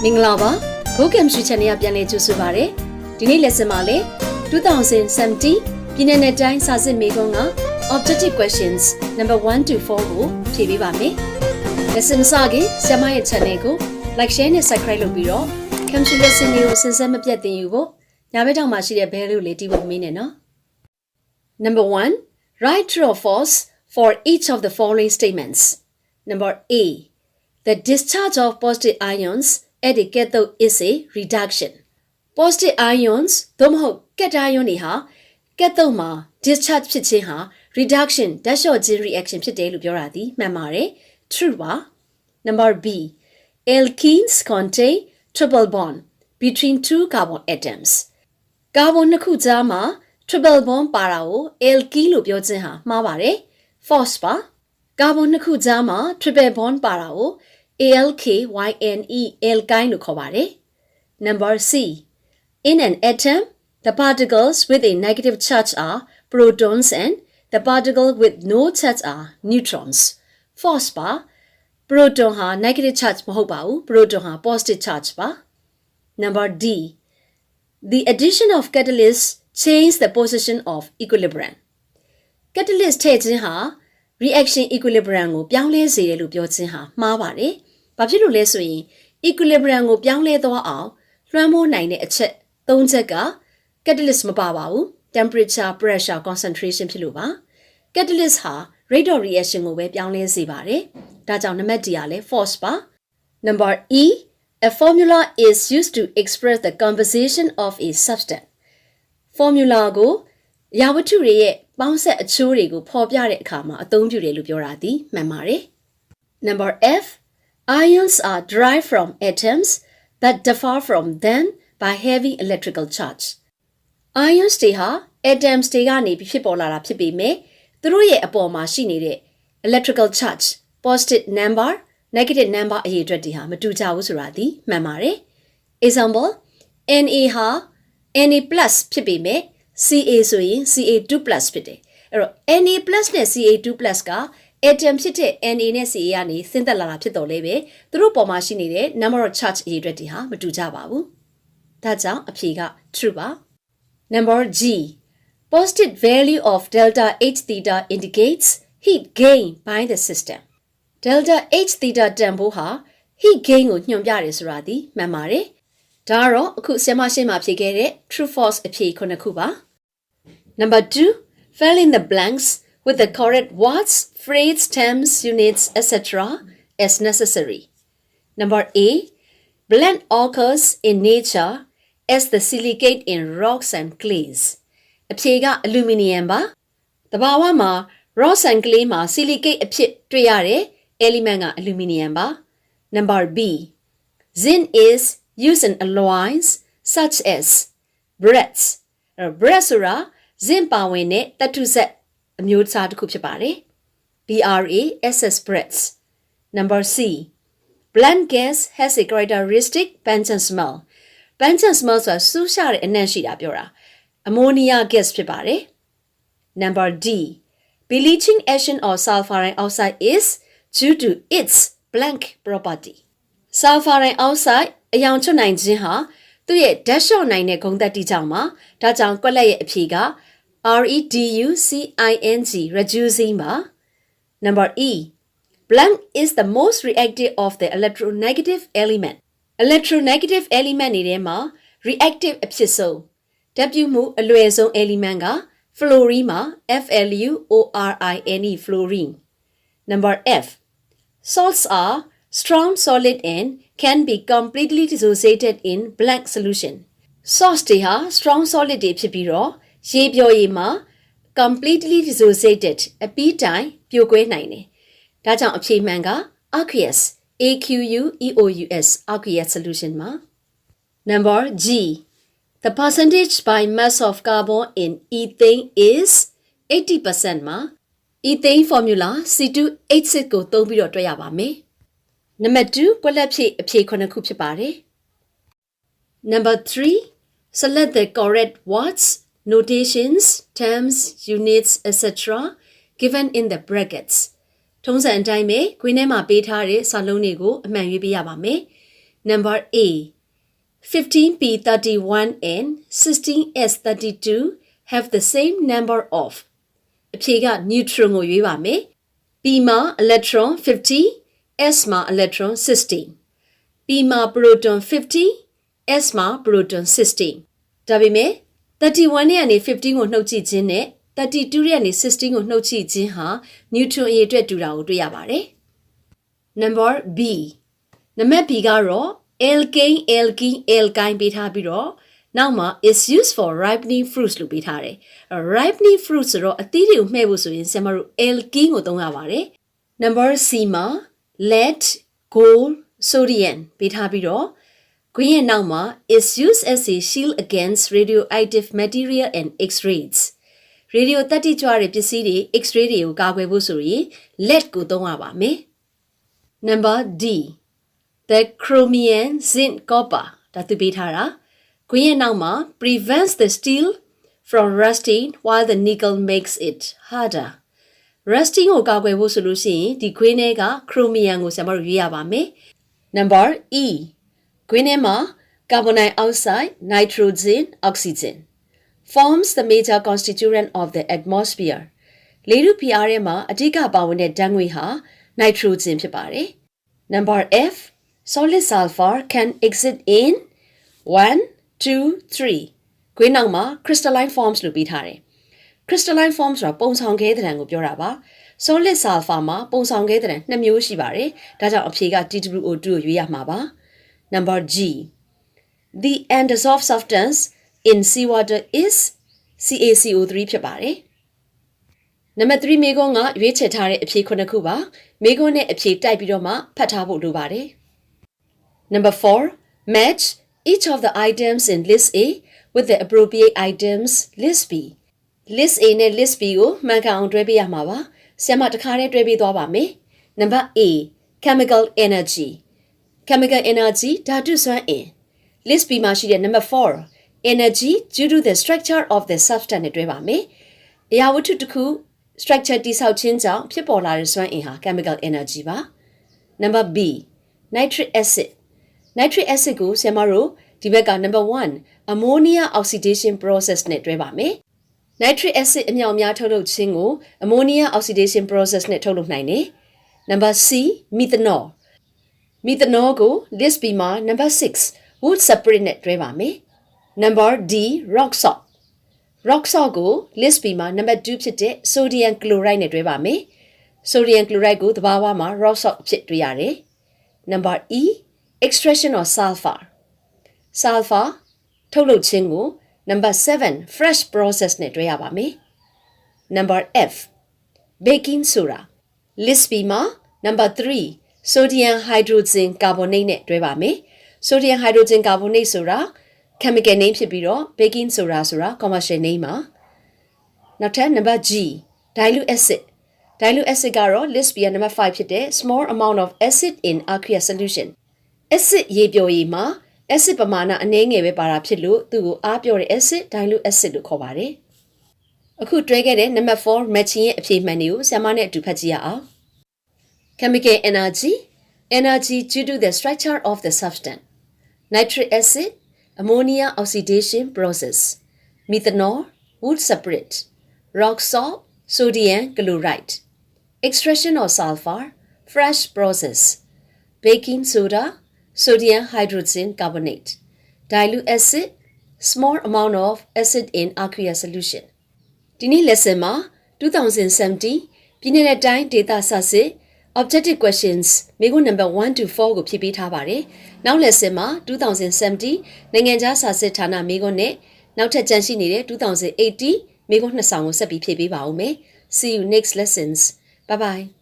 မင်္ဂလာပါGo Chemistry Channel ရပြန်လည်ကြိုဆိုပါရစေဒီနေ့ lesson မှာလည်း2017ပြည်နယ်နဲ့တိုင်းစာစစ်မေးခွန်းက objective questions number 1 to 4ကိုဖြေပေးပါမယ် lesson စခင်ဆရာမရဲ့ channel ကို like share နဲ့ subscribe လုပ်ပြီးတော့ Chemistry lesson တွေကိုစဉ်ဆက်မပြတ်သင်ယူဖို့ညာဘက်ထောက်မှာရှိတဲ့ bell လေးကိုလေးတီးဖို့မင်းနဲ့နော် number 1 write true or false for each of the following statements number A the discharge of positive ions at the cathode is a reduction. Positive ions သို့မဟုတ် cation တွေဟာ cathode မှာ discharge ဖြစ်ခြင်းဟာ reduction ဓာတ်လျှော့ခြင်း reaction ဖြစ်တယ်လို့ပြောတာဒီမှန်ပါတယ် true ပါ Number B alkenes contain triple bond between two carbon atoms. Carbon နှစ်ခုကြားမှာ triple bond ပါတာကို alkene လို့ပြောခြင်းဟာမှားပါတယ် false ပါ Carbon နှစ်ခုကြားမှာ triple bond ပါတာကိုALKYNE alkyne လို့ခေါ်ပါတယ် Number C In an atom the particles with a negative charge are protons and the particles with no charge are neutrons False ပါ proton ဟာ negative charge မဟုတ်ပါဘူး proton ဟာ positive charge ပါ Number D The addition of catalyst changes the position of equilibrium Catalyst ထည့်ခြင်းဟာ reaction equilibrium ကိုပြောင်းလဲစေတယ်လို့ပြောခြင်းဟာမှားပါတယ်ဘာဖြစ်လို့လဲဆိုရင် equilibrium ကိုပြောင်းလဲသွားအောင်လွှမ်းမိုးနိုင်တဲ့အချက်၃ချက်က catalyst မပါပါဘူး temperature pressure concentration ဖြစ်လို့ပါ catalyst ဟာ rate of reaction ကိုပဲပြောင်းလဲစေပါတယ်ဒါကြောင့်နံပါတ် D ကလည်း false ပါ Number E a formula is used to express the composition of a substance formula ကိုရာဝတ္ထုတွေရဲ့ပေါင်းဆက်အချိုးတွေကိုဖော်ပြတဲ့အခါမှာအသုံးပြုတယ်လို့ပြောတာဒီမှန်ပါတယ် Number F Ions are derived from atoms that differ from them by heavy electrical charge. Ions တွေဟာ atoms တွေကနေဖြစ်ပေါ်လာတာဖြစ်ပေမဲ့သူတို့ရဲ့အပေါ်မှာရှိနေတဲ့ electrical charge, positive number, negative number အရေးအတွက်တွေဟာမတူကြဘူးဆိုတာဒီမှန်ပါတယ် Example Na ဟာ Na+ ဖြစ်ပေမဲ့ Ca ဆိုရင် Ca2+ ဖြစ်တယ်အဲ့တော့ Na+ နဲ့ Ca2+ ကatom ဖြစ်တဲ့ Na နဲ့ Ca ကနေဆင်းသက်လာတာဖြစ်တော့လေပဲသူတို့ပေါ်မှာရှိနေတဲ့ number of charge အရေးအတွက်တွေဟာမတူကြပါဘူးဒါကြောင့်အဖြေက true ပါ Number G positive value of delta H theta indicates heat gain by the system delta H theta တန်ဖိုးဟာ heat gain ကိုညွှန်ပြတယ်ဆိုတာဒီမှန်ပါတယ်ဒါကတော့အခုဆရာမရှိမှဖြေခဲ့တဲ့ true false အဖြေခုနှစ်ခုပါ Number 2 fill in the blanks with the correct watts, phrase, terms, units, etc. as necessary. Number A. Blend occurs in nature as the silicate in rocks and clays. အဖြေက aluminium ပါ။တဘာဝမှာ rocks and clay မှာ silicate အဖြစ်တွေ့ရတဲ့ element က aluminium ပါ။ Number B. Zinc is used in alloys such as brass. Brass ဆိုတာ zinc ပါဝင်တဲ့သတ္တုစက်အမျိုးအစားတစ်ခုဖြစ်ပါတယ် BRASS breaths Number C Blunt gas has a characteristic pungent smell pungent smell ဆိုတာစူးရှတဲ့အနံ့ရှိတာပြောတာ ammonia gas ဖြစ်ပါတယ် Number D bleaching action of sulfurine oxide is due to its blank property sulfurine oxide အယောင်ချွတ်နိုင်ခြင်းဟာသူ့ရဲ့ဓာတ်လျှော့နိုင်တဲ့ဂုဏ်သတ္တိကြောင့်ပါဒါကြောင့်ကွက်လက်ရဲ့အဖြေကREDUCING reducing ba Number E Blank is the most reactive of the electronegative element electronegative element တွေထဲမှာ reactive အဖြစ်ဆုံးဓာတ်ပြုမှုအလွယ်ဆုံး element က fluorine မှာ FLUORINE fluorine Number F Salts are strong solid and can be completely dissociated in blank solution salts တွေဟာ strong solid တွေဖြစ်ပြီးတော့ရေပြောရည်မှာ completely dissociated အပြီးတိုင်ပြိုကွဲနိုင်တယ်။ဒါကြောင့်အဖြေမှန်က aqueous AQUEOUS aqueous solution မှာ Number G The percentage by mass of carbon in ethane is 80% မှာ ethane formula C2H6 ကိုသုံးပြီးတော့တွေ့ရပါမယ်။ Number 2ကွက်လက်ဖြည့်အဖြေ9ခုဖြစ်ပါတယ်။ Number 3 select the correct words notations, terms, units, etc. given in the brackets. ထုံးစံအတိုင်းပဲခွင်းထဲမှာပေးထားတဲ့စာလုံးတွေကိုအမှန်ရွေးပေးရပါမယ် Number A. 15p31 and 16s32 have the same number of. အဖြေက neutron ကိုရွေးပါမယ် P မှာ electron 50 S မှာ electron 16 P မှာ proton 50 S မှာ proton 16ဒါပေမဲ့31နဲ့ကနေ15ကိုနှုတ်ကြည့်ခြင်းနဲ့32နဲ့ကနေ16ကိုနှုတ်ကြည့်ခြင်းဟာ neutron အရေအတွက်တူတာကိုတွေ့ရပါတယ် Number B နံပါတ် B ကတော့ alkane alkene alkyne ပေးထားပြီးတော့နောက်မှာ is used for ripening fruits လို့ပေးထားတယ် ripening fruits ဆိုတော့အသီးတွေကိုမှဲ့ဖို့ဆိုရင်ဆရာမတို့ alkene ကိုသုံးရပါတယ် Number C မှာ lead gold sodium ပေးထားပြီးတော့ green ရဲ့နောက်မှာ is used as a shield against radioactive material and x-rays radio တတိကြွတဲ့ပစ္စည်းတွေ x-ray တွေကိုကာကွယ်ဖို့ဆိုရင် lead ကိုသုံးရပါမယ် Number D the chromium zinc copper ဒါသူပေးထားတာ green ရဲ့နောက်မှာ prevents the steel from rusting while the nickel makes it harder rusting ကိုကာကွယ်ဖို့ဆိုလို့ရှိရင်ဒီ green နဲ့က chromium ကိုဆရာမတို့ရွေးရပါမယ် Number E green နဲ့မှာ carbon dioxide nitrogen oxygen forms the major constituent of the atmosphere လေထုဖိအားထဲမှာအဓိကပါဝင်တဲ့ဓာတ်ငွေ့ဟာ nitrogen ဖြစ်ပါတယ် Number F solid sulfur can exist in 1 2 3 green နောက်မှာ crystalline forms လို့ပေးထားတယ် crystalline forms ဆိုတာပုံဆောင်ခဲတဲ့ဓာတ်ကိုပြောတာပါ solid sulfur မှာပုံဆောင်ခဲတဲ့ဓာတ်နှစ်မျိုးရှိပါတယ်ဒါကြောင့်အဖြေက TWO2 ကိုရွေးရမှာပါ Number G the undissolved substance in seawater is CaCO3 ဖြစ်ပါတယ် Number 3 မေခွန်းကရွေးချယ်ထားတဲ့အဖြေ9ခုပါမေခွန်းနဲ့အဖြေတိုက်ပြီးတော့မှဖတ်ထားဖို့လိုပါတယ် Number 4 match each of the items in list A with the appropriate items list B list A နဲ့ list B ကိုမှန်ကန်အောင်တွဲပေးရမှာပါဆရာမတစ်ခါတည်းတွဲပေးသွားပါမယ် Number A chemical energy chemical energy ဓာတုစွမ်းအင် list B မှာရှိတဲ့ Number 4 energy due to the structure of the substance နဲ့တွဲပါမယ်အရာဝတ္ထုတစ်ခု structure တိဆောက်ခြင်းကြောင့်ဖြစ်ပေါ်လာတဲ့စွမ်းအင်ဟာ chemical energy ပါ Number B nitric acid nitric acid ကိုဆရာမတို့ဒီဘက်က Number 1 ammonia oxidation process နဲ့တွဲပါမယ် nitric acid အမြောက်အများထုတ်လုပ်ခြင်းကို ammonia oxidation process နဲ့ထုတ်လုပ်နိုင်တယ် Number C methanol methanol ကို list B မှာ Number 6 wood separate နဲ့တွဲပါမယ် Number D rock salt rock salt ကို list B မှာ Number 2ဖြစ်တဲ့ sodium chloride နဲ့တွဲပါမယ် sodium chloride ကိုသဘာဝမှာ rock salt ဖြစ်တွေ့ရတယ် Number E extraction of sulfur sulfur ထုတ်လုပ်ခြင်းကို Number 7 fresh process နဲ့တွဲရပါမယ် Number F baking soda list B မှာ Number 3 sodium hydrogen carbonate နဲ့တွဲပါမယ် sodium hydrogen carbonate ဆိုတာ chemical name ဖြစ်ပြီးတော့ baking soda ဆိုတာ commercial name ပါနောက်ထပ် Number G dilute acid dilute acid ကတော့ list B က Number 5ဖြစ်တဲ့ small amount of acid in aqueous solution acid ရေပျော်ရည်မှာ acid ပမာဏအနည်းငယ်ပဲပါတာဖြစ်လို့သူ့ကိုအားပျော်တဲ့ acid dilute acid လို့ခေါ်ပါတယ်အခုတွဲခဲ့တဲ့ Number 4 matching ရဲ့အဖြေမှန်တွေကိုဆရာမနဲ့အတူဖတ်ကြည့်ရအောင် chemical energy energy due to the structure of the substance nitric acid ammonia oxidation process methanol wood separate rock salt sodium chloride extraction of sulfur fresh process baking soda sodium hydrogen carbonate dilute acid small amount of acid in aqueous solution ဒီနေ့ lesson မှာ2017ပြည်내နဲ့တိုင်းဒေတာဆစစ် objective questions မေးခွန်း number 1 to 4ကိုဖြည့်ပေးထားပါတယ်နောက် lesson မှာ2017နိုင်ငံခြားစာစစ်ဌာနမေးခွန်းနဲ့နောက်ထပ်ကြန့်ရှိနေတဲ့2018မေးခွန်း2ဆောင်ကိုဆက်ပြီးဖြည့်ပေးပါဦးမယ် see you next lessons bye bye